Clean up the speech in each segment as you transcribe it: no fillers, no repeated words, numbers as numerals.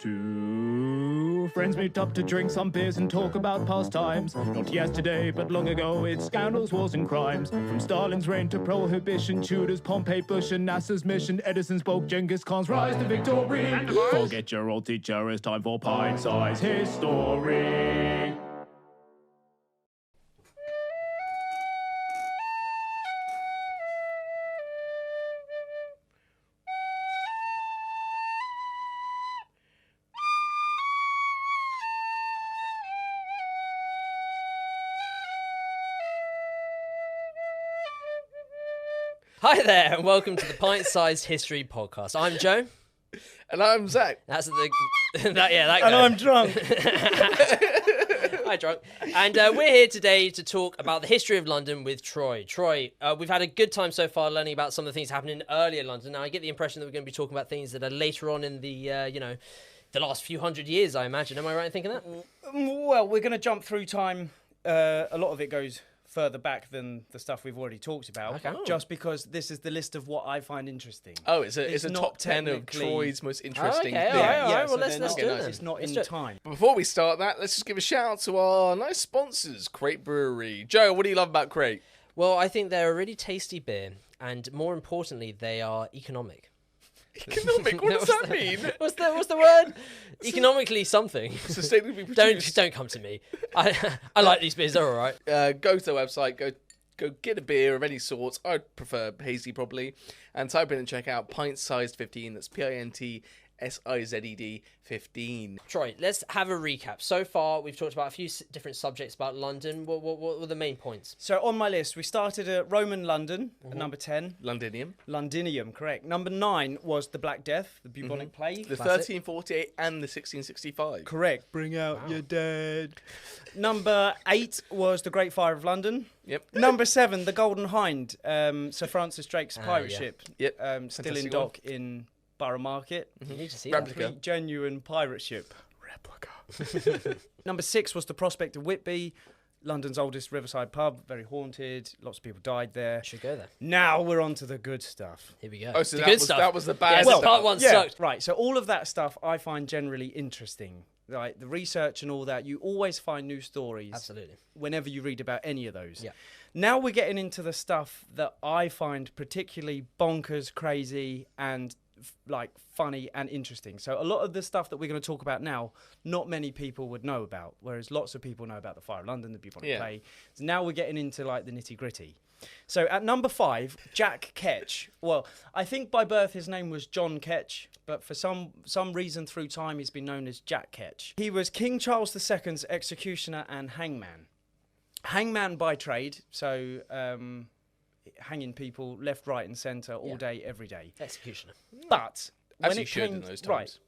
Two friends meet up to drink some beers and talk about past times. Not yesterday, but long ago, it's scandals, wars and crimes. From Stalin's reign to prohibition, Tudors, Pompey, Bush and NASA's mission, Edison's spoke, Genghis Khan's rise to victory. Forget your old teacher, it's time for pint-sized history. Hi there, and welcome to the Pint-Sized History Podcast. I'm Joe. And I'm Zach. That's the that guy. And I'm drunk. Hi, drunk. And we're here today to talk about the history of London with Troy. Troy, we've had a good time so far learning about some of the things happening in earlier London. Now, I get the impression that we're going to be talking about things that are later on in the, the last few hundred years, I imagine. Am I right in thinking that? Well, we're going to jump through time. A lot of it goes further back than the stuff we've already talked about, okay. Just because this is the list of what I find interesting. Oh, it's a top 10 of Troy's most interesting things. All right. Well, so let's do it. It's not in time. But before we start that, let's just give a shout out to our nice sponsors, Crate Brewery. Joe, what do you love about Crate? Well, I think they're a really tasty beer, and more importantly, they are economic. Economic? What does that mean? What's the word? Economically something. Sustainably produced. Don't come to me. I like these beers. They're all right. Go to the website. Go get a beer of any sort. I'd prefer hazy probably, and type in and check out Pint-Sized 15. That's PINTSIZED 15. Troy, let's have a recap. So far, we've talked about a few different subjects about London. What were the main points? So on my list, we started at Roman London, at number 10. Londinium, correct. Number 9 was the Black Death, the bubonic plague. The 1348 and the 1665. Correct. Bring out your dead. Number 8 was the Great Fire of London. Yep. Number 7, the Golden Hind, Sir Francis Drake's pirate ship. Yep. Still Fantastic in dock in Borough Market. You need to see Replica. that. Genuine pirate ship. Replica. Number 6 was the Prospect of Whitby, London's oldest riverside pub, very haunted. Lots of people died there. Should go there. Now we're on to the good stuff. Here we go. Oh, so the that good was, stuff. that was the bad Yeah, stuff. part one sucked. Right. So all of that stuff I find generally interesting. Like the research and all that, you always find new stories. Absolutely. Whenever you read about any of those. Yeah. Now we're getting into the stuff that I find particularly bonkers, crazy, and funny and interesting. So a lot of the stuff that we're going to talk about now, not many people would know about, whereas lots of people know about the Fire of London, the bubonic plague. So now we're getting into the nitty gritty. So at number 5, Jack Ketch. Well, I think by birth his name was John Ketch, but for some reason through time he's been known as Jack Ketch. He was King Charles II's executioner and hangman. Hangman by trade, so hanging people left, right and centre all day, every day. Executioner. But when As you it should came, in those times.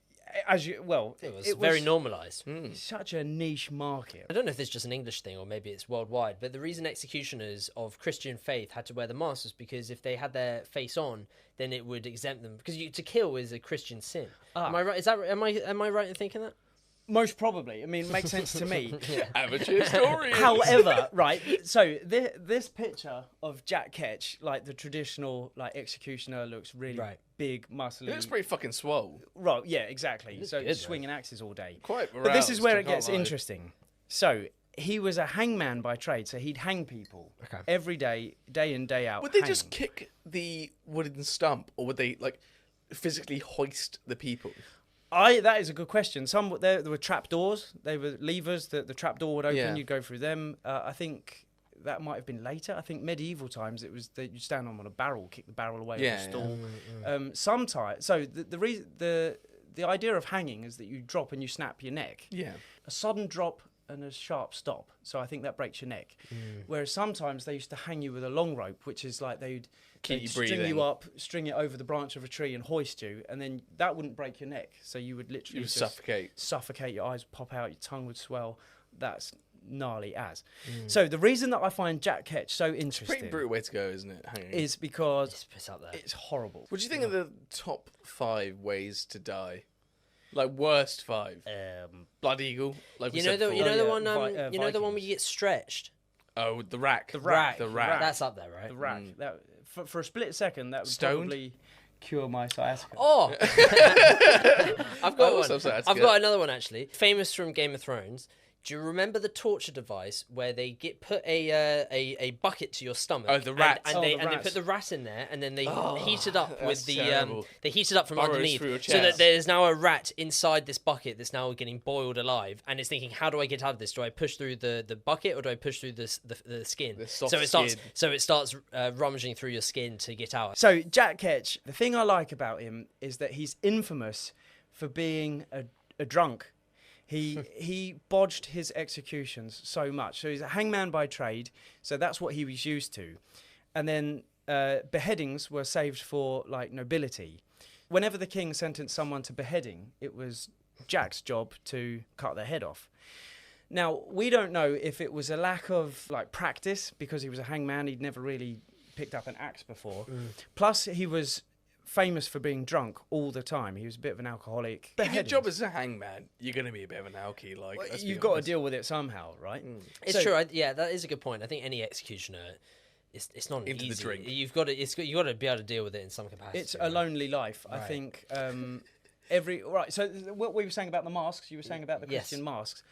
right, It was very normalised. Such a niche market. I don't know if it's just an English thing or maybe it's worldwide, but the reason executioners of Christian faith had to wear the mask was because if they had their face on, then it would exempt them. Because to kill is a Christian sin. Am I right? Am I right in thinking that? Most probably. I mean, it makes sense to me. Amateur story. However, right, so this picture of Jack Ketch, like the traditional executioner, looks really big, muscly. It looks pretty fucking swole. Right, yeah, exactly. So good, swinging axes all day. Quite But this is aroused, where I it gets can't lie. interesting. So he was a hangman by trade, so he'd hang people every day, day in, day out. Would they just kick the wooden stump, or would they physically hoist the people? That is a good question. There were trap doors. They were levers. The trap door would open. Yeah. You'd go through them. I think that might have been later. I think medieval times it was that you stand on a barrel, kick the barrel away on the stall. Sometimes, so the idea of hanging is that you drop and you snap your neck. Yeah. A sudden drop and a sharp stop. So I think that breaks your neck. Whereas sometimes they used to hang you with a long rope, which is they'd Keep you string breathing. you up, string it over the branch of a tree and hoist you, and then that wouldn't break your neck. So you would literally You would just suffocate. your eyes would pop out, your tongue would swell. That's gnarly as. So the reason that I find Jack Ketch so interesting Pretty brutal way to go, isn't it? Hanging. is because It's up there. it's horrible. What do you think of the top 5 ways to die? Worst 5. Blood eagle. You know the one. You know the one where you get stretched. Oh, the rack. The rack. The rack. That's up there, right? The rack. That for a split second, that would Stoned? probably cure my sciatica. Oh, I've got also one. sciatica. I've got another one actually. Famous from Game of Thrones. Do you remember the torture device where they put a bucket to your stomach? Oh, the rat. And Oh, they the and they rat. put the rat in there, and then they heat it up with that's the terrible. they heat it up from Burrows underneath, through your so that chest. there's now a rat inside this bucket that's now getting boiled alive, and it's thinking, how do I get out of this? Do I push through the bucket or do I push through the skin? The soft So it starts rummaging through your skin to get out. So Jack Ketch, the thing I like about him is that he's infamous for being a drunk. He bodged his executions so much. So he's a hangman by trade, so that's what he was used to. And then beheadings were saved for like nobility. Whenever the king sentenced someone to beheading, it was Jack's job to cut their head off. Now, we don't know if it was a lack of like practice because he was a hangman, he'd never really picked up an axe before. Plus he was famous for being drunk all the time. He was a bit of an alcoholic. If your Beheadings. job as a hangman, you're going to be a bit of an alky. Like, Well, let's be you've got to honest. deal with it somehow, right? It's So- true. Yeah, that is a good point. I think any executioner, it's not Into the easy. drink. You've got to be able to deal with it in some capacity. It's a lonely life. I Right. think So what we were saying about the masks, you were saying about the Yes. Christian masks.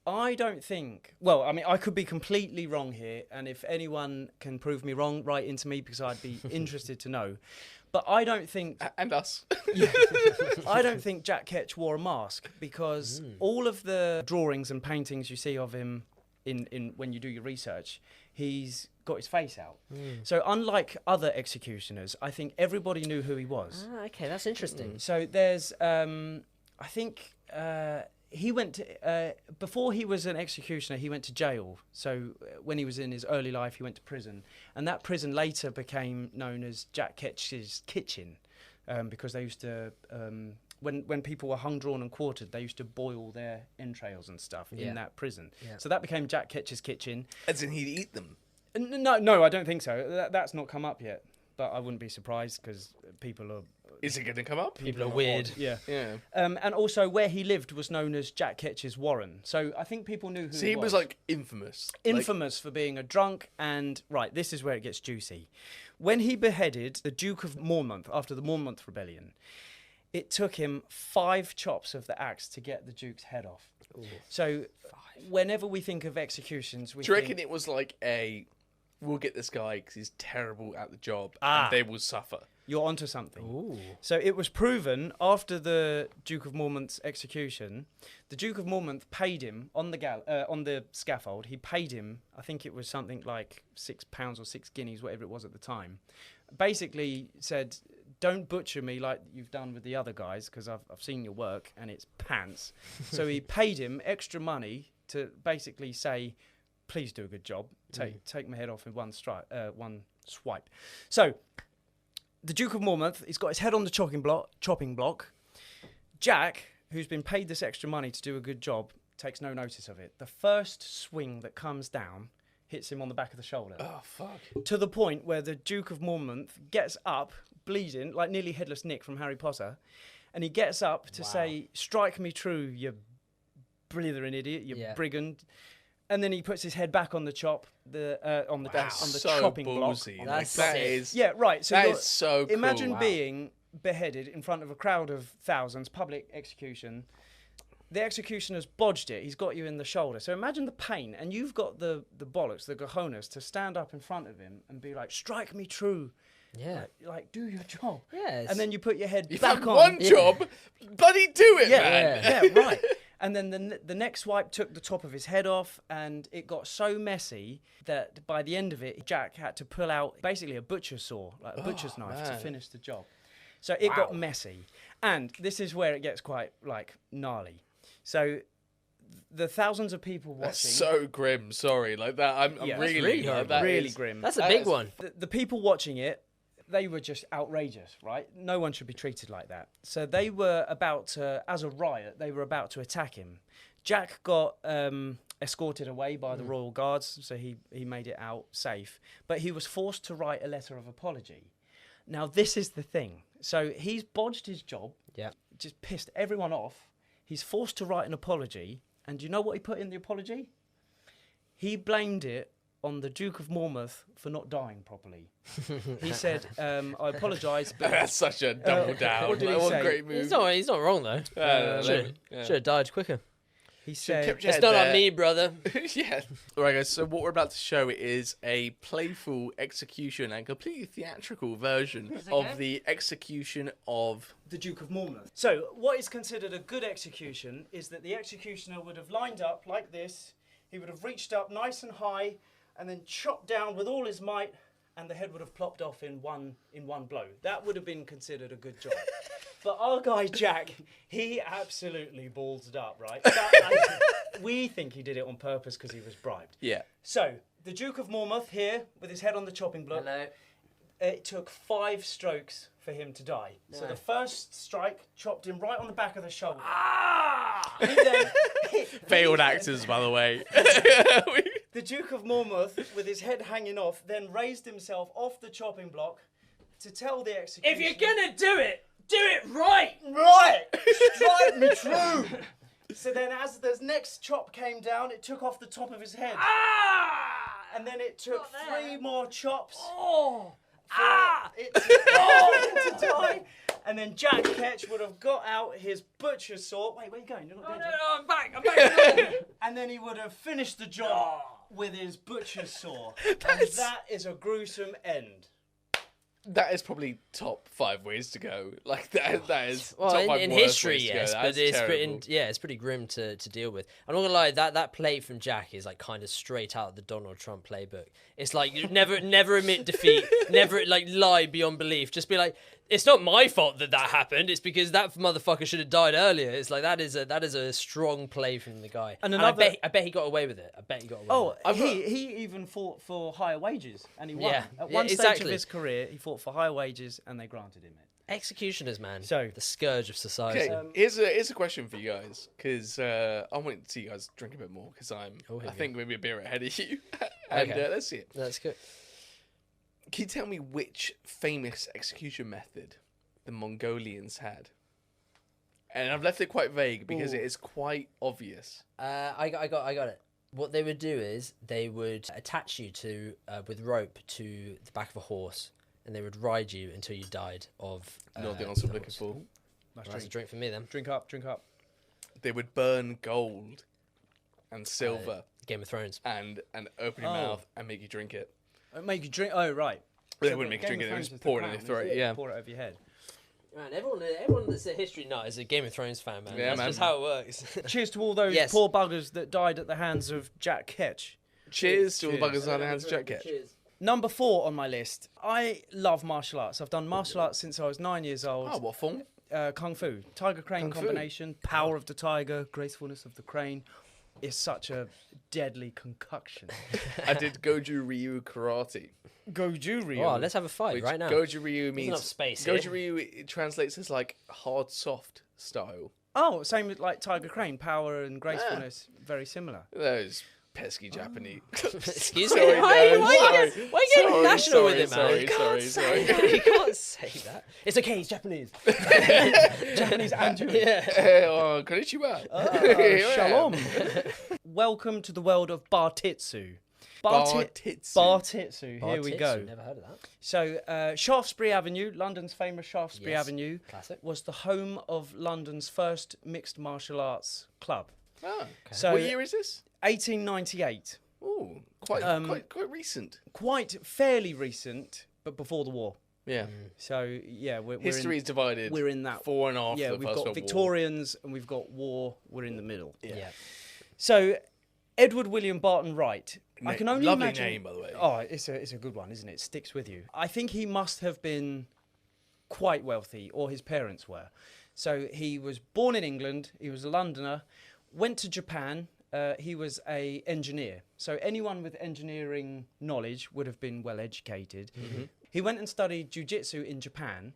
I don't think. Well, I mean, I could be completely wrong here, and if anyone can prove me wrong, write into me because I'd be interested to know. But I don't think. And us. I don't think Jack Ketch wore a mask because all of the drawings and paintings you see of him in when you do your research, he's got his face out. So unlike other executioners, I think everybody knew who he was. Ah, okay, that's interesting. So there's, I think he went to, before he was an executioner, he went to jail. So when he was in his early life, he went to prison. And that prison later became known as Jack Ketch's kitchen because they used to, when people were hung, drawn and quartered, they used to boil their entrails and stuff Yeah. in that prison. Yeah. So that became Jack Ketch's kitchen. As in, he'd eat them. No, I don't think so. That's not come up yet. But I wouldn't be surprised because people are... Is it going to come up? People are weird. Yeah. Yeah. And also where he lived was known as Jack Ketch's Warren. So I think people knew who So he he was like infamous. infamous for being a drunk. And right, this is where it gets juicy. When he beheaded the Duke of Monmouth after the Monmouth Rebellion, it took him 5 chops of the axe to get the Duke's head off. Ooh. So whenever we think of executions, we Do you think... reckon it was like we'll get this guy because he's terrible at the job Ah. and they will suffer? You're onto something. Ooh. So it was proven after the Duke of Monmouth's execution, the Duke of Monmouth paid him on the scaffold. He paid him, I think it was something like £6 or 6 guineas, whatever it was at the time. Basically said, don't butcher me like you've done with the other guys because I've seen your work and it's pants. So he paid him extra money to basically say, please do a good job. Take my head off in one swipe. So the Duke of Monmouth, he's got his head on the chopping block. Jack, who's been paid this extra money to do a good job, takes no notice of it. The first swing that comes down hits him on the back of the shoulder. Oh, fuck. To the point where the Duke of Monmouth gets up, bleeding, like nearly headless Nick from Harry Potter, and he gets up to say, strike me true, you blithering idiot, you brigand. And then he puts his head back on the on the So chopping block. ballsy. That's Like, that sick. is... Yeah, right. So That you're- is so cool. imagine Wow. being beheaded in front of a crowd of thousands, public execution. The executioner's bodged it. He's got you in the shoulder. So imagine the pain, and you've got the bollocks, the cojones, to stand up in front of him and be like, "Strike me true." Yeah. Like do your job. Yes. And then you put your head You've back had on. one job, bloody do it, man. Yeah, right. And then the next swipe took the top of his head off, and it got so messy that by the end of it, Jack had to pull out basically a butcher's saw, like a butcher's knife, to man. finish the job. So it got messy. And this is where it gets quite, like, gnarly. So the thousands of people watching... That's so grim. Sorry, like that. I'm Yeah, that's really, really like, horrible. that really is- grim. That's a that big is- one. The people watching it, they were just outrageous, right? No one should be treated like that. So they were about to, as a riot, they were about to attack him. Jack got escorted away by the royal guards, so he made it out safe. But he was forced to write a letter of apology. Now, this is the thing. So he's bodged his job, Yeah. just pissed everyone off. He's forced to write an apology. And do you know what he put in the apology? He blamed it on the Duke of Monmouth for not dying properly. He said, I apologise, but... That's such a double down. what did he What a say? great move. He's not wrong though. Should have died quicker. He said... It's not on me, brother. Yeah. All right, guys. So what we're about to show is a playful execution and completely theatrical version of the execution of the Duke of Monmouth. So, what is considered a good execution is that the executioner would have lined up like this. He would have reached up nice and high, and then chopped down with all his might, and the head would have plopped off in one blow. That would have been considered a good job. But our guy Jack, he absolutely ballsed up, right? We think he did it on purpose because he was bribed. Yeah. So, the Duke of Monmouth here, with his head on the chopping block. Hello. It took 5 strokes for him to die. No. So the first strike chopped him right on the back of the shoulder. Failed actors, by the way. The Duke of Monmouth, with his head hanging off, then raised himself off the chopping block to tell the executioner... If you're gonna do it right! Right! Strike me true! So then as the next chop came down, it took off the top of his head. And then it took 3 more chops. To die. And then Jack Ketch would have got out his butcher's saw. Wait, where are you going? You're not going. No, I'm back. And then he would have finished the job with his butcher's saw. That is a gruesome end. That is probably top 5 ways to go. Like that is top 5 in worst history, ways to go. yes, That's but it's terrible. it's pretty grim to deal with. I'm not gonna lie, that play from Jack is like kind of straight out of the Donald Trump playbook. It's like you never admit defeat, never like lie beyond belief. Just be like, it's not my fault that happened. It's because that motherfucker should have died earlier. It's like that is a strong play from the guy. And I bet he got away with it. He even fought for higher wages and he won. Yeah. At one stage exactly. of his career, he fought for higher wages and they granted him it. Executioners, man. So the scourge of society. Okay, here's a question for you guys, because I want to see you guys drink a bit more, because I think maybe a beer ahead of you. And Okay. let's see it. That's good. Can you tell me which famous execution method the Mongolians had? And I've left it quite vague because it is quite obvious. I got it. What they would do is they would attach you to with rope to the back of a horse, and they would ride you until you died of. Not the answer I'm looking for. That's a drink for me then. Drink up, drink up. They would burn gold and silver Game of Thrones. and open your mouth and make you drink it. Make you drink. Oh, right. They wouldn't make you drink it. They would just pour it in your throat. Yeah. Pour it over your head. Man, everyone that's a history nut is a Game of Thrones fan, man. Yeah, That's man. just how it works. Cheers to all those Yes. poor buggers that died at the hands of Jack Ketch. Cheers to all the Cheers. buggers on hands, Jack Ketch. Cheers. Number 4 on my list. I love martial arts. I've done martial arts since I was 9 years old. Oh, what form? Kung Fu. Tiger crane Kung Fu. combination. Power of the tiger. Gracefulness of the crane. Is such a deadly concoction. I did Goju Ryu karate. Goju Ryu. Oh, let's have a fight Which right now. Goju Ryu There's means enough space Goju here. Ryu it translates as like hard soft style. Oh, same with like Tiger Crane. Power and gracefulness. Very similar. Those pesky Japanese. Excuse Sorry, me. Why no, are you sorry. getting Sorry, national with it, man? sorry, You can't sorry. say- You can't say that. It's okay. He's Japanese. Japanese and Jewish. Yeah. Oh, konnichiwa. Shalom. Welcome to the world of Bartitsu. Bartitsu. Bartitsu. Here we Bartitsu, go. Never heard of that. So, Shaftesbury Avenue, London's famous Shaftesbury Yes. Avenue, Classic. was the home of London's first mixed martial arts club. Oh, So, what year is this? 1898. Ooh, quite recent. Quite fairly recent, but before the war. Yeah. So, yeah, we're History is divided. we're in that. Before and after Yeah, the we've First got World War. Victorians and we've got war. We're in the middle. Yeah. So, Edward William Barton Wright. I can only Lovely imagine. name, by the way. Oh, it's a good one, isn't it? It sticks with you. I think he must have been quite wealthy, or his parents were. So he was born in England. He was a Londoner. Went to Japan. He was a engineer. So anyone with engineering knowledge would have been well educated. Mm-hmm. He went and studied jiu-jitsu in Japan,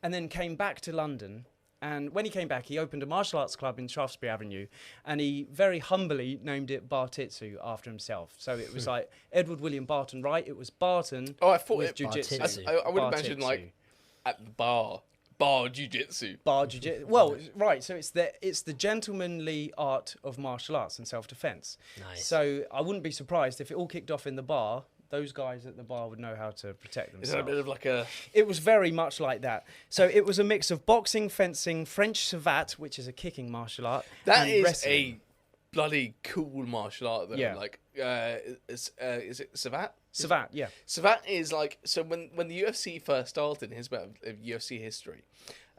and then came back to London. And when he came back, he opened a martial arts club in Shaftesbury Avenue, and he very humbly named it Bartitsu after himself. So it was like Edward William Barton Wright. It was Barton Oh, I thought with it. jiu-jitsu. Bartitsu. I would imagine Bartitsu. like at the bar, bar jiu-jitsu. Bar jiu-jitsu. Well, right. So it's the gentlemanly art of martial arts and self-defense. Nice. So I wouldn't be surprised if it all kicked off in the bar. Those guys at the bar would know how to protect themselves. Is that a bit of like a... It was very much like that. So it was a mix of boxing, fencing, French savate, which is a kicking martial art. That and is wrestling. a bloody cool martial art, though. Yeah. Like, is it savate? Savate, yeah. Savate is like... So when the UFC first started, here's about UFC history.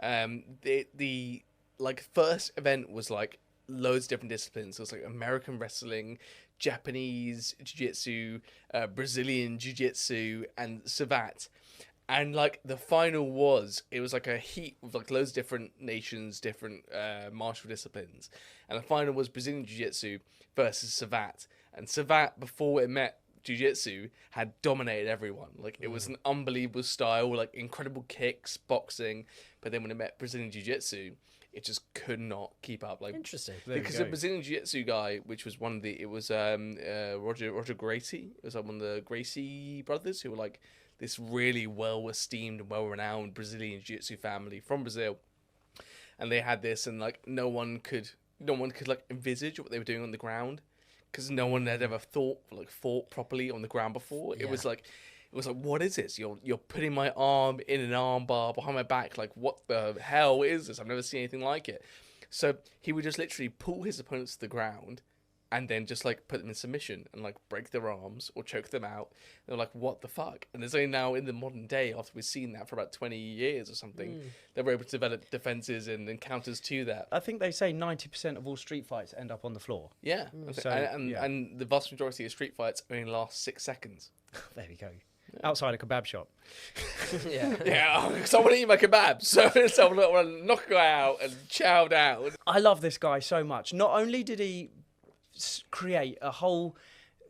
The like first event was like loads of different disciplines. So it was like American wrestling, Japanese jiu-jitsu, Brazilian jiu-jitsu, and savate. And like the final it was like a heat with like loads of different nations, different martial disciplines. And the final was Brazilian jiu-jitsu versus savate. And savate, before it met jiu-jitsu, had dominated everyone. Like it was an unbelievable style, like incredible kicks, boxing. But then when it met Brazilian jiu-jitsu, it just could not keep up. Like, Interesting. because the Brazilian jiu-jitsu guy, which was Roger Gracie. It was like one of the Gracie brothers who were like this really well-esteemed and well-renowned Brazilian jiu-jitsu family from Brazil. And they had this, and like no one could like envisage what they were doing on the ground, because no one had ever fought properly on the ground before. Yeah. It was like, what is this? You're putting my arm in an arm bar behind my back. Like, what the hell is this? I've never seen anything like it. So he would just literally pull his opponents to the ground and then just like put them in submission and like break their arms or choke them out. They're like, what the fuck? And there's only now in the modern day, after we've seen that for about 20 years or something, they were able to develop defenses and counters to that. I think they say 90% of all street fights end up on the floor. Yeah. So, and the vast majority of street fights only last 6 seconds. There we go. Outside a kebab shop. Yeah. Yeah, because I want to eat my kebab. So I want to knock a guy out and chow down. I love this guy so much. Not only did he create a whole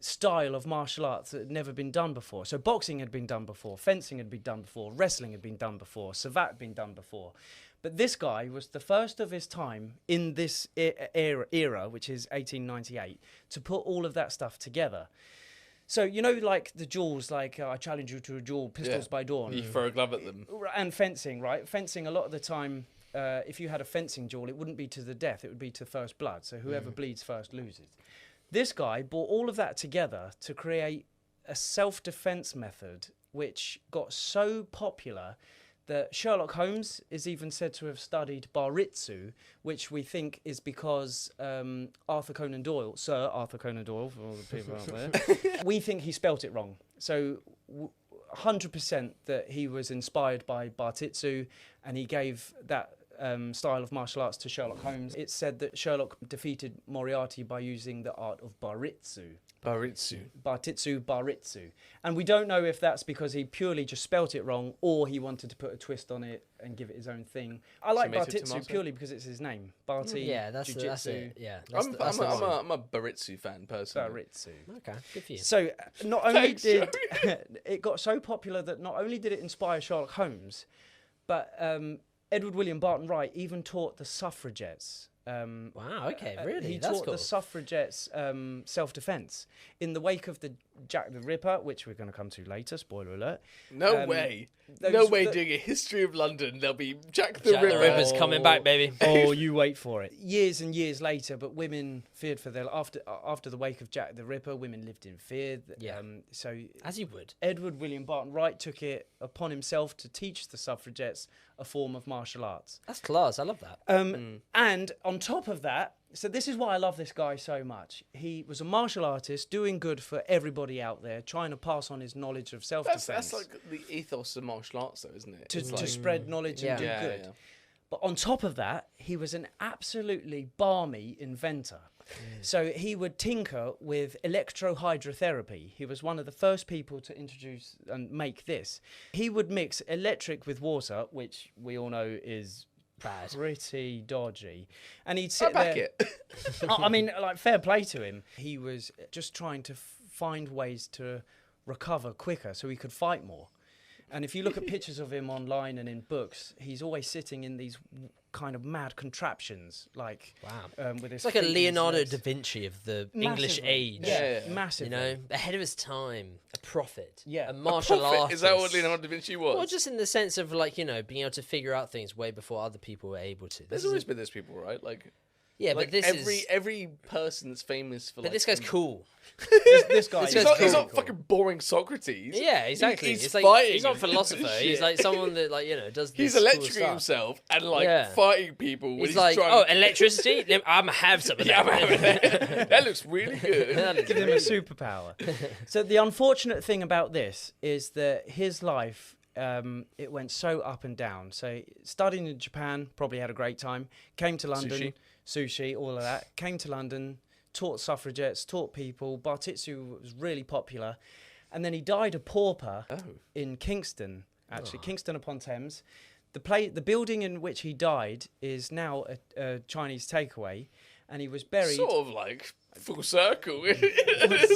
style of martial arts that had never been done before. So boxing had been done before, fencing had been done before, wrestling had been done before, savate had been done before. But this guy was the first of his time in this era, which is 1898, to put all of that stuff together. So, you know, like the duels, like I challenge you to a duel, pistols by dawn. You throw a glove at them. And fencing, right? Fencing, a lot of the time, if you had a fencing duel, it wouldn't be to the death, it would be to first blood. So whoever bleeds first loses. This guy brought all of that together to create a self-defense method which got so popular that Sherlock Holmes is even said to have studied baritsu, which we think is because Sir Arthur Conan Doyle, for all the people out there, we think he spelt it wrong. So 100% that he was inspired by baritsu, and he gave that style of martial arts to Sherlock Holmes. It's said that Sherlock defeated Moriarty by using the art of baritsu. Baritsu. And we don't know if that's because he purely just spelt it wrong or he wanted to put a twist on it and give it his own thing. I like baritsu purely because it's his name. Barty, Yeah, that's jiu-jitsu. it. Yeah, I'm a baritsu fan, personally. Baritsu. Okay, good for you. So not only Thanks, did it got so popular that not only did it inspire Sherlock Holmes, but Edward William Barton Wright even taught the suffragettes. Wow, okay, really? He That's taught cool. the suffragettes self-defense in the wake of the Jack the Ripper, which we're going to come to later. Spoiler alert. No way. Doing a history of London, there'll be Jack the Jack the Ripper. Ripper's coming back, baby. Oh, you wait for it. Years and years later, but women feared for their after the wake of Jack the Ripper. Women lived in fear. Yeah. So As you would. Edward William Barton Wright took it upon himself to teach the suffragettes a form of martial arts. That's class. I love that. And on top of that, so this is why I love this guy so much. He was a martial artist doing good for everybody out there, trying to pass on his knowledge of self-defense. That's like the ethos of martial arts, though, isn't it? to spread knowledge and do good. Yeah. But on top of that, he was an absolutely balmy inventor. So he would tinker with electrohydrotherapy. He was one of the first people to introduce and make this. He would mix electric with water, which we all know is Bad. pretty dodgy. And he'd sit back there. it. I mean, like, fair play to him. He was just trying to find ways to recover quicker so he could fight more. And if you look at pictures of him online and in books, he's always sitting in these kind of mad contraptions, like Wow. with his It's like a feet and his Leonardo legs. da Vinci of the English Massively. age. Yeah, Yeah. massively. You know, ahead of his time, a prophet, Yeah. a A martial Prophet? artist. Is that what Leonardo da Vinci was? Well, just in the sense of like, you know, being able to figure out things way before other people were able to. There's always been those people, right? Like, Yeah, like but this is. every person that's famous for. But like, this guy's cool. This guy. This He's guy's not, he's cool. not fucking boring Socrates. Yeah, exactly. He's it's like fighting. he's not a philosopher. Shit. He's like someone that, like, you know, does. He's this cool electrocuting stuff. himself and like Yeah. fighting people. When He's he's like, drunk. oh, electricity. I'm gonna have some of Yeah, that. I'm having that. That looks really good. That is Give him a really- superpower. So the unfortunate thing about this is that his life, it went so up and down. So studying in Japan, probably had a great time. Came to London, sushi, all of that. Came to London, taught suffragettes, taught people. Bartitsu was really popular. And then he died a pauper in Kingston, actually, Kingston upon Thames. The building in which he died is now a Chinese takeaway. And he was buried... Sort of like full circle.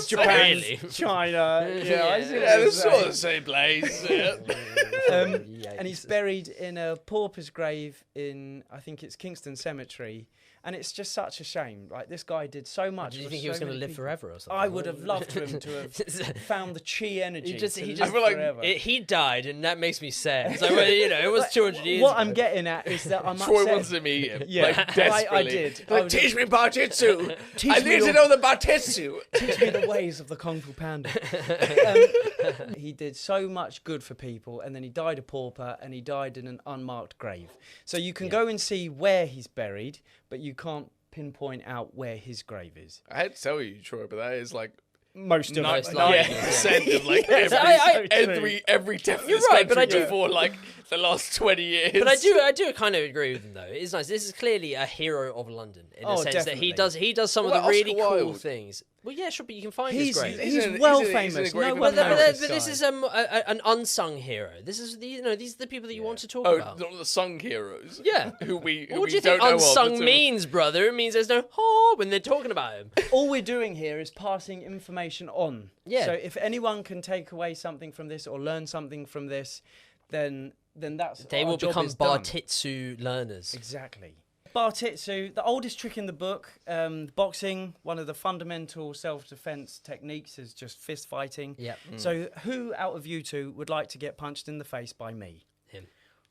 Japan, Really? China. Yeah, I see what Yeah, you're they're sort saying. of the same place. Yeah. And he's buried in a pauper's grave in, I think it's Kingston Cemetery. And it's just such a shame. Like, this guy did so much. Do you for think he so was going to many live people. forever or something? I would have loved him to have found the chi energy. He just- to he live just- I feel like forever. He died, and that makes me sad. It's like, well, you know, it was 200 years What ago. I'm getting at is that I'm Troy upset. wants to meet him. Yeah, like, desperately. I did. I Like, would teach me Bartitsu. Teach I me need to your- know the Bartitsu. Teach me the ways of the Kung Fu Panda. He did so much good for people, and then he died a pauper, and he died in an unmarked grave. So you can go and see where he's buried, but you can't pinpoint out where his grave is. I had to tell you, Troy, but that is like Most of Most it. likely. 90% of like every death You're that's right, but gone I through do- before like the last 20 years. But I do kind of agree with him though. It's nice. This is clearly a hero of London in the Oh, sense that he definitely. does some What of the about really Oscar cool Wilde? things. Well, yeah, sure, but you can find He's his grave. He's in- well he's in a famous. grave No of one a But, man. knows but this this guy. is an unsung hero. This is these are the people that you want to talk Oh, about. not the sung heroes. Yeah. Who we What do you don't think know of, unsung but, means, brother? It means there's no ha when they're talking about him. All we're doing here is passing information on. Yeah. So if anyone can take away something from this or learn something from this, then that's They our will job become is done. Bartitsu learners. Exactly. Bartitsu, the oldest trick in the book, boxing, one of the fundamental self-defense techniques is just fist fighting. Yep. So who out of you two would like to get punched in the face by me?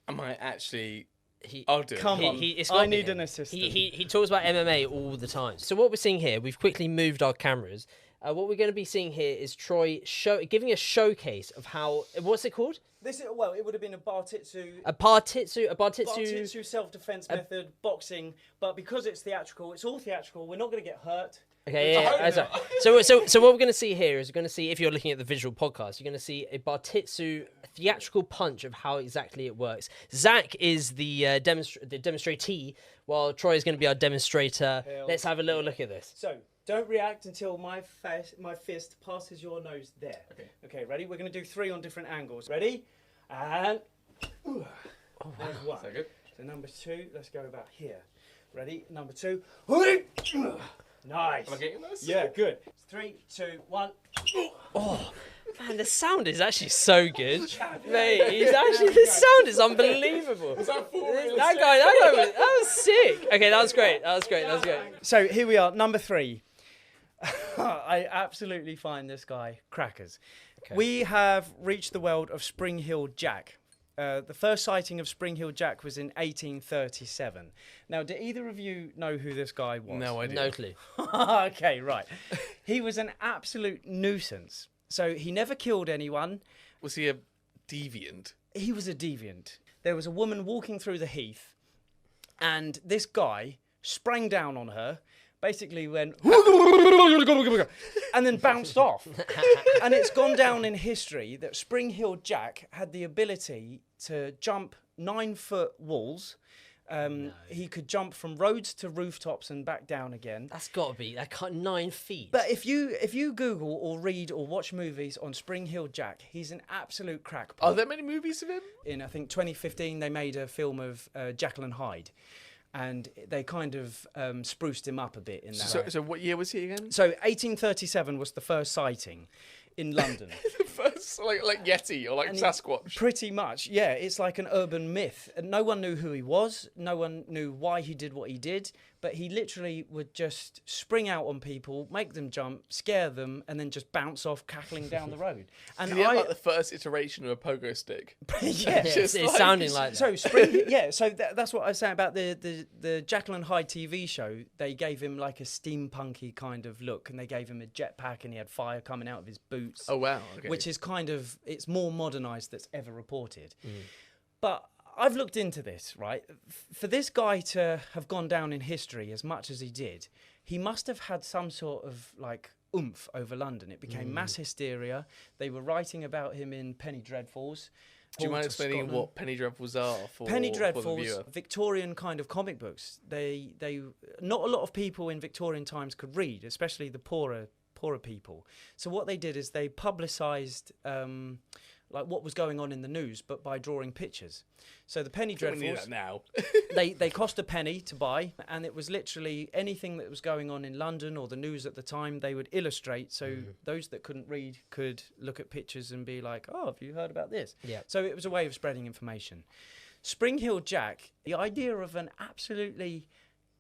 I might actually. He, I'll do it. Come on. it's I gotta be need him. an assistant. He talks about MMA all the time. So what we're seeing here, we've quickly moved our cameras. What we're going to be seeing here is Troy giving a showcase of how, what's it called? This is, well, it would have been a Bartitsu. A Bartitsu. Bartitsu self-defense method, boxing, but because it's theatrical, it's all theatrical. We're not going to get hurt. Okay, yeah. So what we're going to see here is we're going to see, if you're looking at the visual podcast, you're going to see a Bartitsu theatrical punch of how exactly it works. Zach is the demonstratee, while Troy is going to be our demonstrator. Let's have a little look at this. So don't react until my fist passes your nose there. Okay, ready? We're going to do 3 on different angles. Ready? And there's one. that good? So number 2, let's go about here. Ready? Number 2. Nice. Am I getting this? Yeah, good. 3, 2, 1. Man, the sound is actually so good. Mate, the sound is unbelievable. That was sick. Okay, that was great. So here we are, number 3. I absolutely find this guy crackers. Okay. We have reached the world of Spring Hill Jack. The first sighting of Spring Hill Jack was in 1837. Now, do either of you know who this guy was? No idea. No clue. Okay, right. He was an absolute nuisance. So he never killed anyone. Was he a deviant? He was a deviant. There was a woman walking through the heath, and this guy sprang down on her, basically went, and then bounced off. And it's gone down in history that Spring Hill Jack had the ability to jump 9-foot walls. He could jump from roads to rooftops and back down again. That's got to be 9 feet. But if you Google or read or watch movies on Spring Hill Jack, he's an absolute crackpot. Are there many movies of him? In, I think, 2015, they made a film of Jekyll and Hyde. And they kind of spruced him up a bit in that. So what year was he again? So 1837 was the first sighting. in London. First, like Yeti or like Sasquatch. Pretty much, yeah. It's like an urban myth. And no one knew who he was. No one knew why he did what he did. But he literally would just spring out on people, make them jump, scare them, and then just bounce off, cackling down the road. And Did he have like the first iteration of a pogo stick? yeah, It's sounding like that. So that's what I was saying about the Jekyll and Hyde TV show. They gave him like a steampunky kind of look, and they gave him a jetpack, and he had fire coming out of his boots. Oh wow! Okay. Which is it's more modernised that's ever reported. But I've looked into this, right? For this guy to have gone down in history as much as he did, he must have had some sort of like oomph over London. It became mass hysteria. They were writing about him in Penny Dreadfuls. Do you mind explaining what Penny Dreadfuls are for Penny for the Dreadfuls, viewer? Victorian kind of comic books. They not a lot of people in Victorian times could read, especially the poorer people. So what they did is they publicised like what was going on in the news, but by drawing pictures. So the Penny We need Dreadfuls, that now. they cost a penny to buy, and it was literally anything that was going on in London or the news at the time, they would illustrate, so those that couldn't read could look at pictures and be like, oh, have you heard about this? Yeah. So it was a way of spreading information. Spring Hill Jack, the idea of an absolutely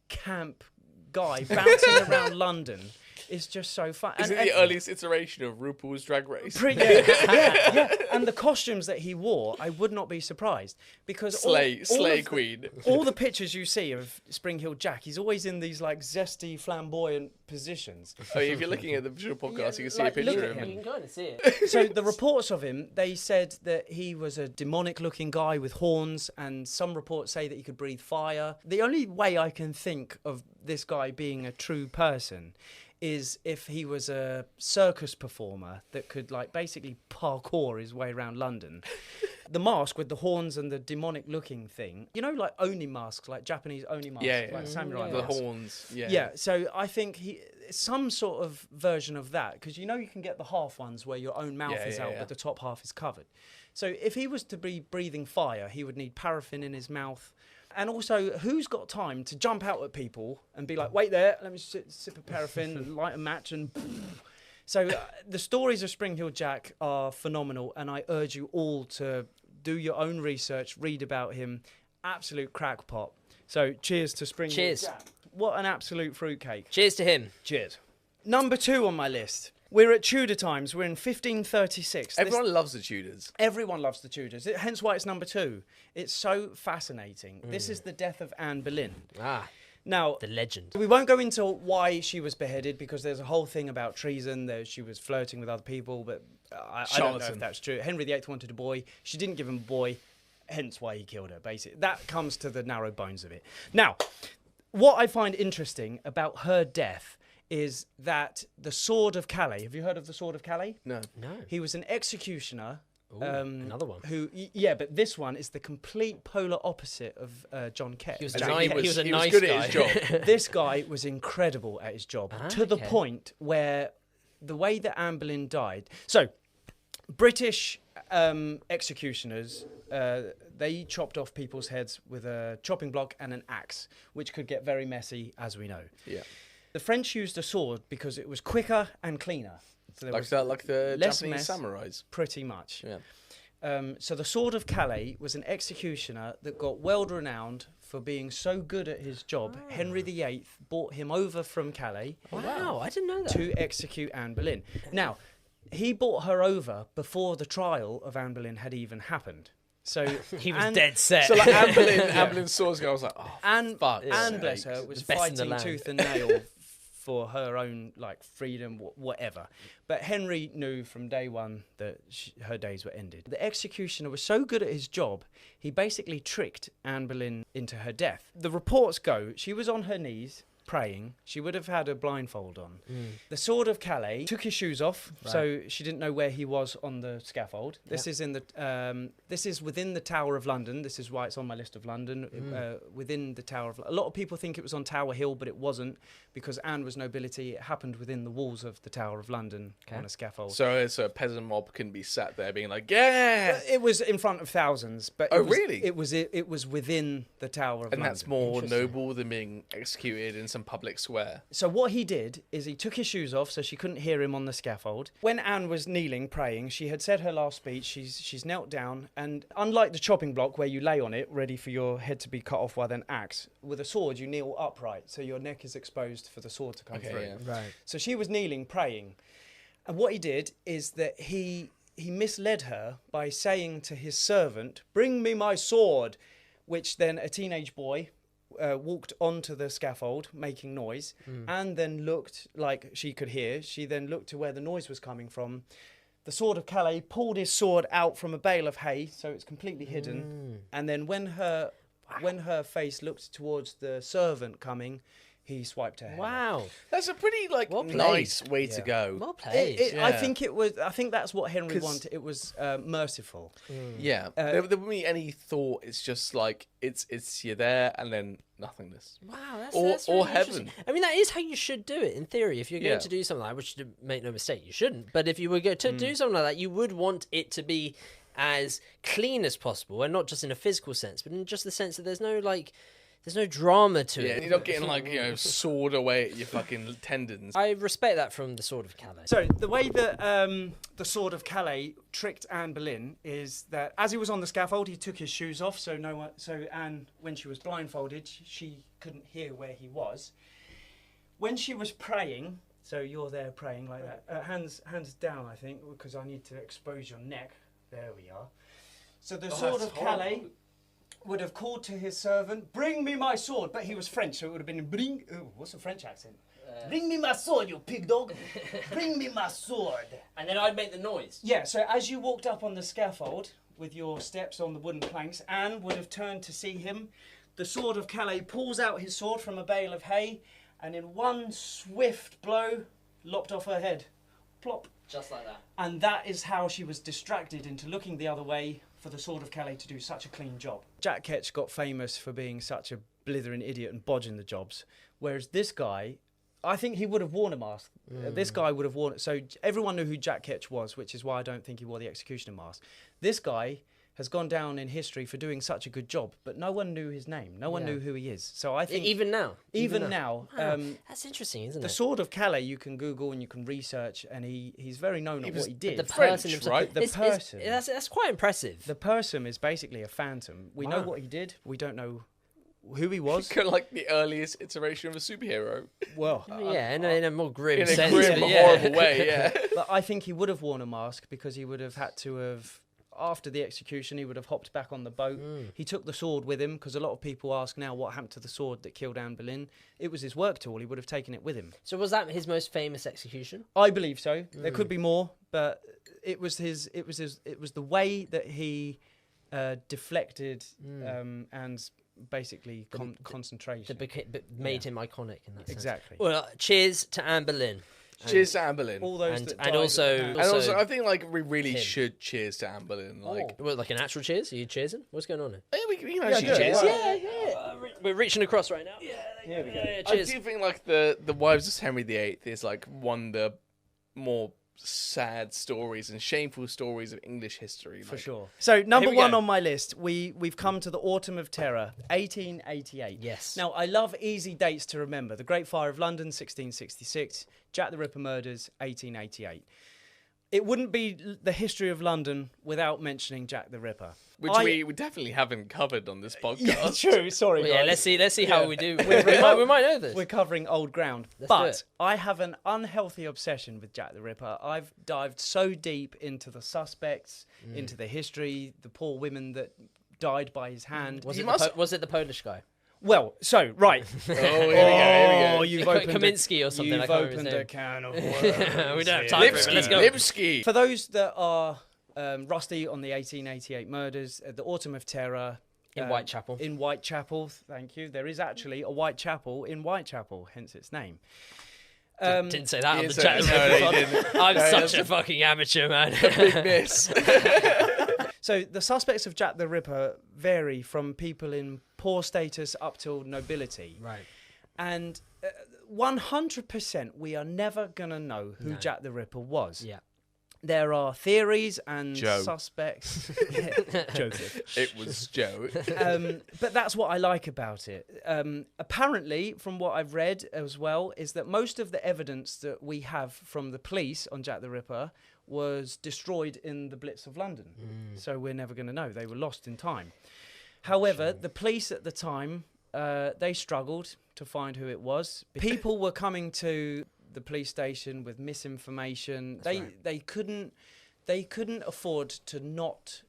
camp guy bouncing around London is just so fun. Is it the earliest iteration of RuPaul's Drag Race? Yeah. And the costumes that he wore, I would not be surprised, because Slay Queen. all the pictures you see of Spring Hill Jack, he's always in these like zesty, flamboyant positions. Oh, yeah, if you're looking at the visual podcast, you can see like, a picture look of at him. You can kind of see it. So the reports of him, they said that he was a demonic-looking guy with horns, and some reports say that he could breathe fire. The only way I can think of this guy being a true person is if he was a circus performer that could like basically parkour his way around London. The mask with the horns and the demonic looking thing, you know, like Oni masks, like Japanese Oni masks, like samurai The masks. horns. Yeah, so I think some sort of version of that, because you know you can get the half ones where your own mouth is out but the top half is covered. So if he was to be breathing fire, he would need paraffin in his mouth. And also, who's got time to jump out at people and be like, wait there, let me sip of paraffin and light a match and... So the stories of Spring Hill Jack are phenomenal, and I urge you all to do your own research, read about him. Absolute crackpot. So cheers to Spring Hill Jack. What an absolute fruitcake. Cheers to him. Cheers. Number 2 on my list. We're at Tudor times. We're in 1536. Everyone loves the Tudors. Everyone loves the Tudors. Hence why it's number 2. It's so fascinating. This is the death of Anne Boleyn. Now, The legend. we won't go into why she was beheaded, because there's a whole thing about treason. She was flirting with other people, but I don't know if that's true. Henry VIII wanted a boy. She didn't give him a boy, hence why he killed her, basically. That comes to the narrow bones of it. Now, what I find interesting about her death is that the Sword of Calais... Have you heard of the Sword of Calais? No. He was an executioner... Ooh, another one. But this one is the complete polar opposite of John Ketch. He was He a was nice good guy. at his job. This guy was incredible at his job, to the okay. point where the way that Anne Boleyn died... So, British executioners, they chopped off people's heads with a chopping block and an axe, which could get very messy, as we know. Yeah. The French used a sword because it was quicker and cleaner. So there was Like the less Japanese mess. samurais. pretty much. Yeah. So the Sword of Calais was an executioner that got world renowned for being so good at his job. Henry VIII brought him over from Calais Wow, I didn't know that. to execute Anne Boleyn. Now, he brought her over before the trial of Anne Boleyn had even happened. So He was dead set. So like Anne Boleyn swords go, I was like, oh, Anne, fuck Anne bless sakes. her, was The best in the fighting land. tooth and nail for her own like freedom, whatever. But Henry knew from day one that her days were ended. The executioner was so good at his job, he basically tricked Anne Boleyn into her death. The reports go, she was on her knees praying. She would have had a blindfold on. The Sword of Calais took his shoes off, so she didn't know where he was on the scaffold. This is in the this is within the Tower of London. This is why it's on my list of London. Within the Tower of a lot of people think it was on Tower Hill, but it wasn't, because Anne was nobility. It happened within the walls of the Tower of London on a scaffold. So a peasant mob couldn't be sat there being like, yeah. It was in front of thousands, but Oh, really? It was within the Tower of London. And that's more noble than being executed in some some public swear. So what he did is he took his shoes off so she couldn't hear him on the scaffold. When Anne was kneeling, praying, she had said her last speech. She's knelt down, and unlike the chopping block where you lay on it, ready for your head to be cut off by an axe, with a sword you kneel upright, so your neck is exposed for the sword to come through. Yeah. Right. So she was kneeling, praying. And what he did is that he misled her by saying to his servant, "Bring me my sword," which then a teenage boy walked onto the scaffold making noise and then looked like she could hear. She then looked to where the noise was coming from. The Sword of Calais pulled his sword out from a bale of hay, so it's completely hidden. And then when her face looked towards the servant coming, he swiped her head. Wow. That's a pretty Well played. nice way to go. Well played. I think it was. I think that's what Henry wanted. It was merciful. Yeah, there wouldn't be any thought. It's just like it's you're there and then nothingness. Wow, that's Or really heaven. interesting. I mean, that is how you should do it in theory. If you're going Yeah. to do something like that, which make no mistake, you shouldn't. But if you were going to do something like that, you would want it to be as clean as possible, and not just in a physical sense, but in just the sense that there's no drama to Yeah, it. you're not getting sawed away at your fucking tendons. I respect that from the Sword of Calais. So the way that the Sword of Calais tricked Anne Boleyn is that as he was on the scaffold, he took his shoes off, so Anne, when she was blindfolded, she couldn't hear where he was. When she was praying, so you're there praying like that, hands down, I think, because I need to expose your neck. There we are. So the Sword of Calais would have called to his servant, "Bring me my sword," but he was French, so it would have been "Bring." Ooh, what's a French accent? Bring me my sword, you pig dog. Bring me my sword. And then I'd make the noise. Yeah. So as you walked up on the scaffold with your steps on the wooden planks, Anne would have turned to see him. The Sword of Calais pulls out his sword from a bale of hay, and in one swift blow, lopped off her head. Plop. Just like that. And that is how she was distracted into looking the other way for the Sword of Calais to do such a clean job. Jack Ketch got famous for being such a blithering idiot and bodging the jobs, whereas this guy, I think he would have worn a mask. This guy would have worn it. So everyone knew who Jack Ketch was, which is why I don't think he wore the executioner mask. This guy has gone down in history for doing such a good job, but no one knew his name. No one knew who he is. So I think Even now. now, Wow. That's interesting, isn't the it? Sword of Calais you can Google and you can research, and he's very known at what he did. The French, person himself. right? The person. That's quite impressive. The person is basically a phantom. We know what he did. We don't know who he was. Kind of like the earliest iteration of a superhero. Well, yeah, in a more grim In a sense. grim, but yeah. horrible way, yeah. but I think he would have worn a mask because he would have had to have, after the execution, he would have hopped back on the boat. He took the sword with him because a lot of people ask now what happened to the sword that killed Anne Boleyn. It was his work tool. He would have taken it with him. So was that his most famous execution? I believe so. There could be more, but it was the way that he deflected and basically concentration. That made him iconic in that sense. Exactly. Well, cheers to Anne Boleyn. Cheers to Anne Boleyn. All those And- that and died also- at hand. And also, I think we really him. should cheers to Anne Boleyn. Like an actual cheers? Are you cheersing? What's going on here? We can actually do it. cheers. Yeah. We're reaching across right now. Here we go. Yeah, I cheers. do think the Wives of Henry VIII is one of the more sad stories and shameful stories of English history. For sure. So number Here we one go. on my list, we've come to the Autumn of Terror, 1888. Yes. Now I love easy dates to remember. The Great Fire of London, 1666. Jack the Ripper murders, 1888. It wouldn't be the history of London without mentioning Jack the Ripper. Which we definitely haven't covered on this podcast. Yeah, true. Sorry, Well, yeah, guys. let's see how we do. we might know this. We're covering old ground. Let's do But it. I have an unhealthy obsession with Jack the Ripper. I've dived so deep into the suspects, into the history, the poor women that died by his hand. Was You it, must- was it the Polish guy? Well, so, right. Oh, here we go. Oh, you've opened Kaminsky or something, I You've can't remember his opened a name. can of worms. We don't have here. time for it, but let's go. Lipski. For those that are rusty on the 1888 murders, the Autumn of Terror. In Whitechapel. In Whitechapel, thank you. There is actually a Whitechapel in Whitechapel, hence its name. Didn't say that on He the didn't chat. say that. No, he didn't. I'm No, such that's a fucking amateur, man. Big miss. So the suspects of Jack the Ripper vary from people in poor status up till nobility. Right. And 100% we are never going to know who Jack the Ripper was. Yeah. There are theories and Joe. suspects. Joseph. It was Joe. But that's what I like about it. Apparently, from what I've read as well, is that most of the evidence that we have from the police on Jack the Ripper was destroyed in the Blitz of London. So we're never going to know. They were lost in time. However, the police at the time, they struggled to find who it was. People were coming to the police station with misinformation. They couldn't afford to not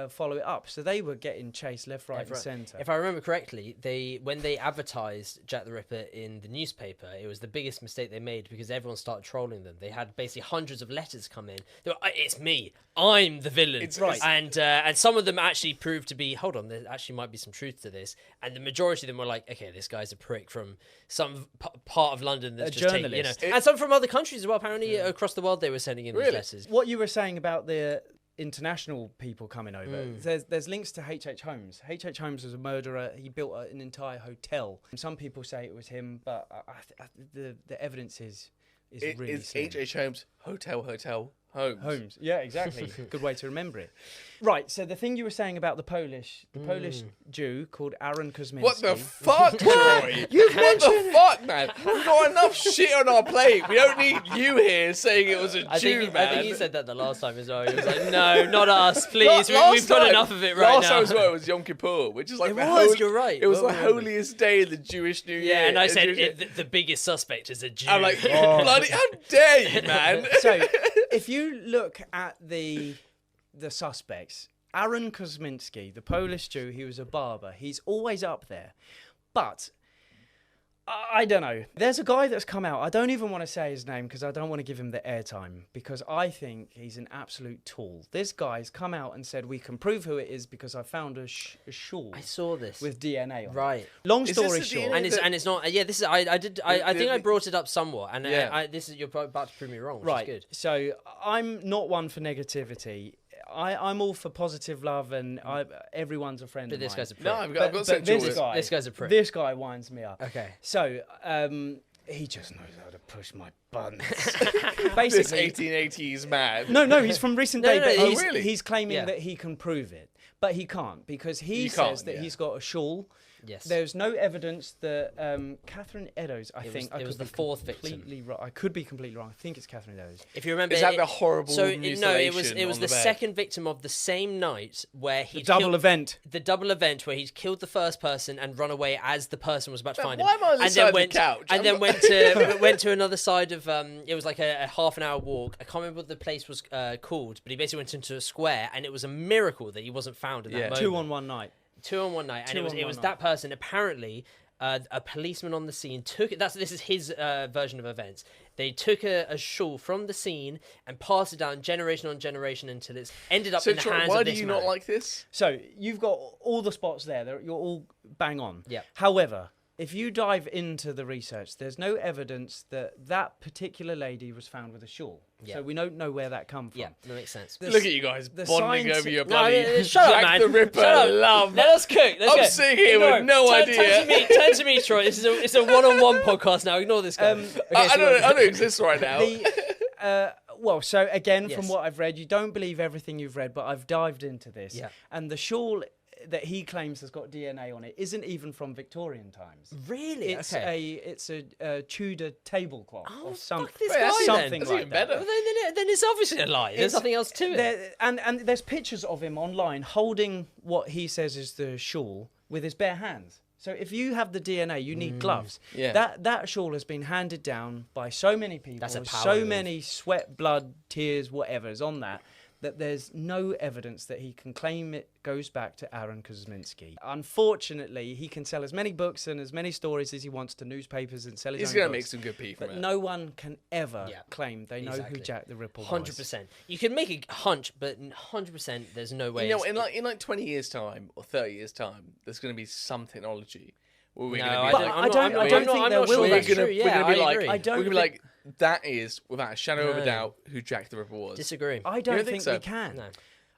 follow it up, so they were getting chased left, right, and centre. If I remember correctly, when they advertised Jack the Ripper in the newspaper, it was the biggest mistake they made because everyone started trolling them. They had basically hundreds of letters come in. They were, "It's me, I'm the villain." It's right. And some of them actually proved to be, hold on, there actually might be some truth to this. And the majority of them were like, okay, this guy's a prick from some part of London that's just taking, and some from other countries as well. Apparently, across the world, they were sending in these letters. What you were saying about the international people coming over, there's links to H.H. Holmes. H.H. Holmes was a murderer. He built an entire hotel. Some people say it was him, but the evidence is really slim. H.H. Holmes, hotel, Holmes. Yeah, exactly. Good way to remember it. Right, so the thing you were saying about the Polish Jew called Aaron Kosminski. What the fuck, Troy? What the fuck, man? We've got enough shit on our plate. We don't need you here saying it was a Jew, man. I think he said that the last time as well. He was like, no, not us, please. We've got enough of it right now. Last time as well, it was Yom Kippur, which is like you're right. It was the holiest day of the Jewish New Year. Yeah, and I said the biggest suspect is a Jew. I'm like, bloody, how dare you, man? So, if you look at the suspects, Aaron Kosminski, the Polish Jew, he was a barber. He's always up there. But I don't know. There's a guy that's come out. I don't even want to say his name because I don't want to give him the airtime because I think he's an absolute tool. This guy's come out and said, we can prove who it is because I found a shawl. I saw this. With DNA on it. Right. Long story short. And it's not, this is, I think I brought it up somewhat. And this is, you're about to prove me wrong, which is good. So I'm not one for negativity. I'm all for positive love and everyone's a friend of mine. This guy's a prick. No, I've got this guy's a prick. This guy winds me up. Okay. So, he just knows how to push my buttons. This 1880s man. No, he's from recent day, but really? he's claiming that he can prove it. But he can't because he says that he's got a shawl. Yes. There's no evidence that Catherine Eddowes, it was the fourth victim. I could be completely wrong. I think it's Catherine Eddowes. If you remember, is that the horrible? So it was the bed? second victim of the same night where he The double event where he'd killed the first person and run away as the person was about to find him. Why am I on this side of the couch? And then went to another side of it was like a half an hour walk. I can't remember what the place was called, but he basically went into a square, and it was a miracle that he wasn't found in that moment. 2 on 1 night. 2 on 1 night, and it was that person. Apparently, a policeman on the scene took it. This is his version of events. They took a shawl from the scene and passed it down generation on generation until it's ended up in the hands of this man. Why do you not like this? So you've got all the spots there. You're all bang on. Yeah. However, if you dive into the research, there's no evidence that particular lady was found with a shawl. Yeah. So we don't know where that come from. Yeah, that makes sense. Look at you guys bonding over your bloody shut up, Jack man. the Ripper love. Let us cook. I'm sitting here with no idea. Turn to me, Troy. It's a one-on-one podcast now. Ignore this guy. I don't exist right now. Well, so again, from what I've read, you don't believe everything you've read, but I've dived into this. Yeah. And the shawl that he claims has got DNA on it isn't even from Victorian times. Really? It's a Tudor tablecloth or something. Fuck this guy something That's like even that. better. Well, then it's obviously a lie. There's nothing else to it. And there's pictures of him online holding what he says is the shawl with his bare hands. So if you have the DNA, you need gloves. Yeah. That shawl has been handed down by so many people. That's a power so move. many sweat, blood, tears, whatever is on that there's no evidence that he can claim it goes back to Aaron Kosminski. Unfortunately, he can sell as many books and as many stories as he wants to newspapers and sell his own books. He's going to make some good pee from But it. no one can ever claim they know who Jack the Ripper was. 100%. You can make a hunch, but 100% there's no way. You know, in like 20 years' time or 30 years' time, there's going to be some technology. I'm not not there sure will that's be. true. Yeah, we're I going agree. to be like, that is, without a shadow of a doubt, who Jack the Ripper was. Disagree. I don't think think so? we can. No.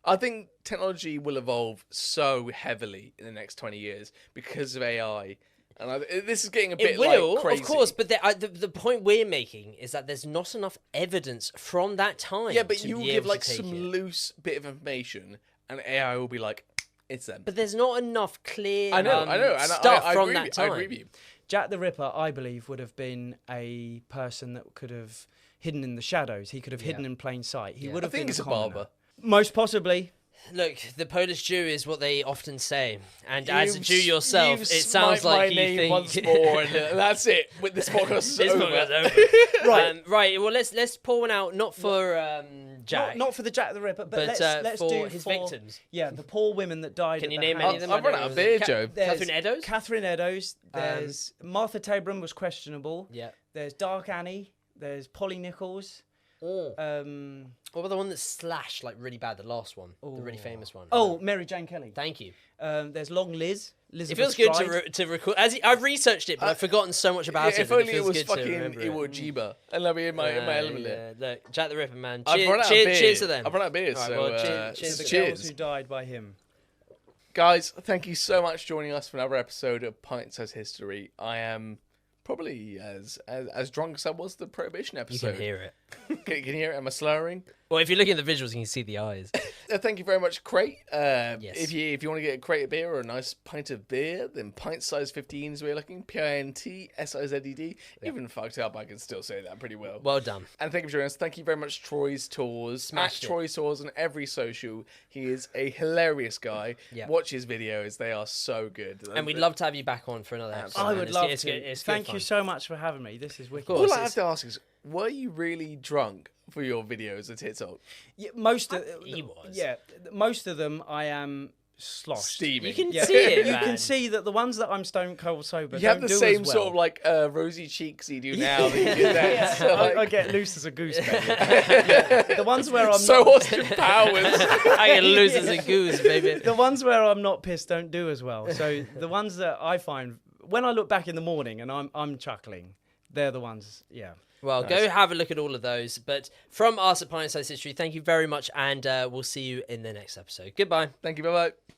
I think technology will evolve so heavily in the next 20 years because of AI And this is getting a bit It will, like, crazy. of course, but the point we're making is that there's not enough evidence from that time. Yeah, but to you be give able like to take some it. loose bit of information, and AI will be like, "It's them." But there's not enough clear I know, and stuff I from agree that with, time. I agree with you. Jack the Ripper, I believe, would have been a person that could have hidden in the shadows. He could have hidden in plain sight. He would I have think been he's a commoner. barber. Most possibly. Look, the Polish Jew is what they often say, and as a Jew yourself, You've it sounds sniped like my you name think once more, and that's it. With this podcast is this over. podcast is over. Right. Right. Well, let's pour one out, not for Jack, Not for the Jack the Ripper, but, but let's for do his for victims. Yeah, the poor women that died. Can at you the name hands any of them? I've run out of beer, Joe. There's Catherine Eddowes? Catherine Eddowes. There's Martha Tabram was questionable. Yeah. There's Dark Annie. There's Polly Nichols. What about the one that slashed like really bad? The last one, the really famous one. Oh, Mary Jane Kelly. Thank you. There's Long Liz. It Elizabeth feels good Stride. to record. I've researched it, but I've forgotten so much about Yeah, it. if that only it feels was good to fucking remember it. Iwo Jima, and I'll be in my element there. Look, Jack the Ripper, man. I've run out of beer. Cheers to them. I've run out of beer, All right, so well, cheers The to girls who died by him. guys, thank you so much for joining us for another episode of Pint-Sized History. I am probably as drunk as I was the Prohibition You episode. can hear it. Can you hear it? Am I slurring? Well, if you're looking at the visuals, you can see the eyes. Thank you very much, Crate. Yes. If you want to get a crate of beer or a nice pint of beer, then Pint-Sized 15 is where you're looking. PINTSIZED. Even fucked up, I can still say that pretty well. Well done. And thank you for joining us. Thank you very much, Troy's Tours. Smashed it. Troy's Tours on every social. He is a hilarious guy. Yeah. Watch his videos; they are so good. And we'd love to have you back on for another episode. I man. would It's love good- it's to. good- it's good Thank fun. you so much for having me. This is wicked. course. All I have to ask is, were you really drunk for your videos at TikTok? Yeah, most of He was. Yeah, most of them I am sloshed. Steaming. You can Yeah, see it, you man. can see that the ones that I'm stone cold sober. You have don't the do same as well. sort of like rosy cheeks you do now that you did then. Yeah, So, like, I get loose as a goose. Baby. Yeah, the ones where I'm so not, Austin Powers. I get loose as a goose, baby. the ones where I'm not pissed don't do as well. So the ones that I find when I look back in the morning and I'm chuckling, they're the ones. Yeah. Well, go have a look at all of those. But from us at Pint-Sized History, thank you very much, and we'll see you in the next episode. Goodbye. Thank you. Bye bye.